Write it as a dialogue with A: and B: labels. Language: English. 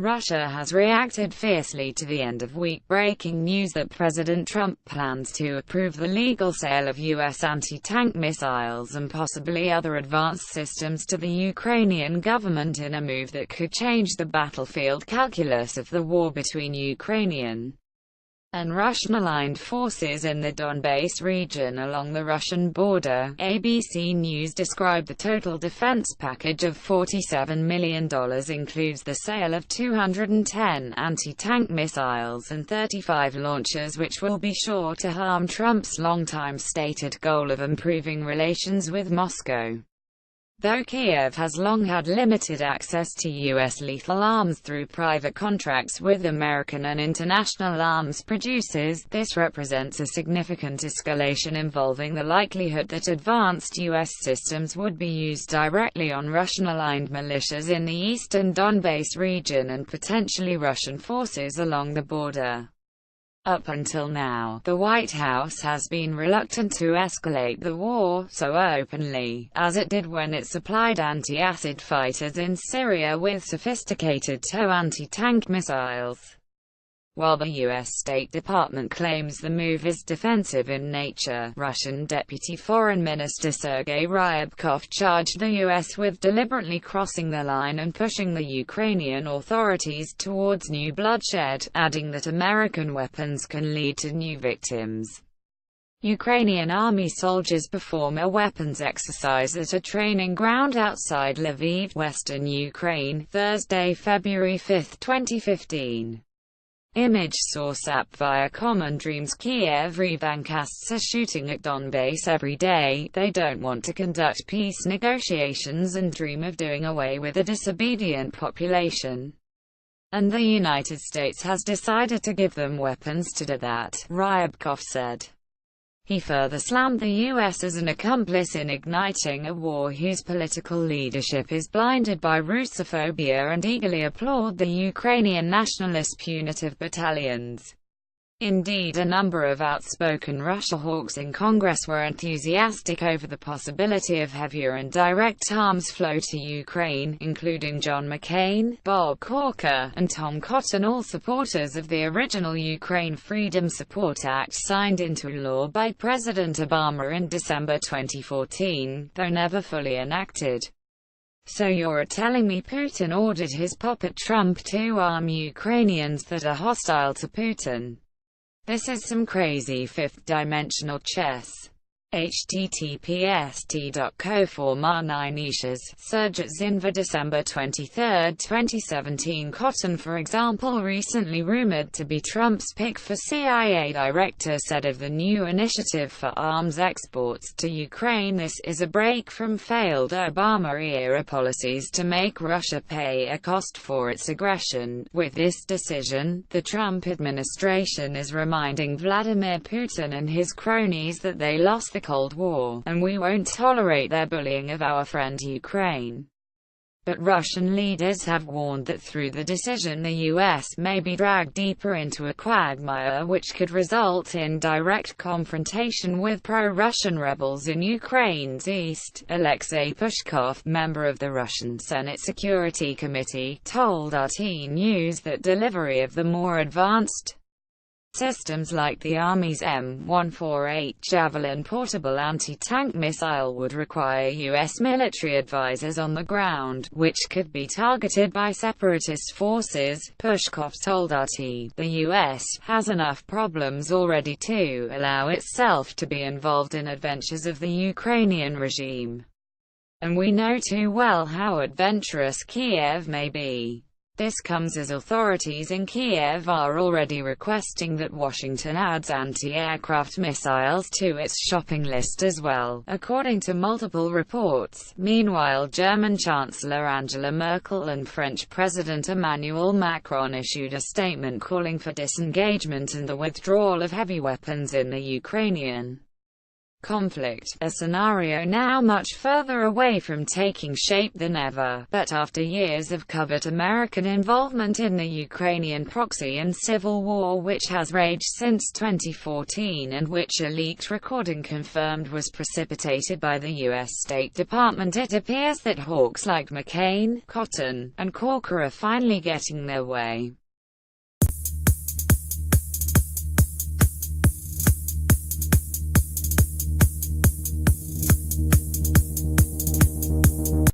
A: Russia has reacted fiercely to the end-of-week breaking news that President Trump plans to approve the legal sale of U.S. anti-tank missiles and possibly other advanced systems to the Ukrainian government in a move that could change the battlefield calculus of the war between Ukrainian and Russian-aligned forces in the Donbass region along the Russian border. ABC News described the total defense package of $47 million includes the sale of 210 anti-tank missiles and 35 launchers, which will be sure to harm Trump's long-time stated goal of improving relations with Moscow. Though Kiev has long had limited access to U.S. lethal arms through private contracts with American and international arms producers, this represents a significant escalation involving the likelihood that advanced U.S. systems would be used directly on Russian-aligned militias in the eastern Donbass region and potentially Russian forces along the border. Up until now, the White House has been reluctant to escalate the war so openly, as it did when it supplied anti-acid fighters in Syria with sophisticated TOW anti-tank missiles. While the U.S. State Department claims the move is defensive in nature, Russian Deputy Foreign Minister Sergei Ryabkov charged the U.S. with deliberately crossing the line and pushing the Ukrainian authorities towards new bloodshed, adding that American weapons can lead to new victims. Ukrainian army soldiers perform a weapons exercise at a training ground outside Lviv, western Ukraine, Thursday, February 5, 2015. Image source app via Common Dreams. Kiev rebroadcasts are shooting at Donbass every day. They don't want to conduct peace negotiations and dream of doing away with a disobedient population. And the United States has decided to give them weapons to do that, Ryabkov said. He further slammed the U.S. as an accomplice in igniting a war whose political leadership is blinded by Russophobia and eagerly applauded the Ukrainian nationalist punitive battalions. Indeed, a number of outspoken Russia hawks in Congress were enthusiastic over the possibility of heavier and direct arms flow to Ukraine, including John McCain, Bob Corker, and Tom Cotton, all supporters of the original Ukraine Freedom Support Act signed into law by President Obama in December 2014, though never fully enacted. So you're telling me Putin ordered his puppet Trump to arm Ukrainians that are hostile to Putin? This is some crazy fifth-dimensional chess. https://t.co former 9 Ishas, Sergei Zinva, December 23, 2017. Cotton, for example, recently rumored to be Trump's pick for CIA director, said of the new initiative for arms exports to Ukraine, "This is a break from failed Obama-era policies to make Russia pay a cost for its aggression. With this decision, the Trump administration is reminding Vladimir Putin and his cronies that they lost the Cold War, and we won't tolerate their bullying of our friend Ukraine." But Russian leaders have warned that through the decision the U.S. may be dragged deeper into a quagmire which could result in direct confrontation with pro-Russian rebels in Ukraine's east. Alexei Pushkov, member of the Russian Senate Security Committee, told RT News that delivery of the more advanced systems like the Army's M148 Javelin portable anti-tank missile would require U.S. military advisors on the ground, which could be targeted by separatist forces. Pushkov told RT, "The U.S. has enough problems already to allow itself to be involved in adventures of the Ukrainian regime. And we know too well how adventurous Kiev may be." This comes as authorities in Kiev are already requesting that Washington adds anti-aircraft missiles to its shopping list as well, according to multiple reports. Meanwhile, German Chancellor Angela Merkel and French President Emmanuel Macron issued a statement calling for disengagement and the withdrawal of heavy weapons in the Ukrainian conflict, a scenario now much further away from taking shape than ever. But after years of covert American involvement in the Ukrainian proxy and civil war which has raged since 2014 and which a leaked recording confirmed was precipitated by the U.S. State Department, it appears that hawks like McCain, Cotton, and Corker are finally getting their way.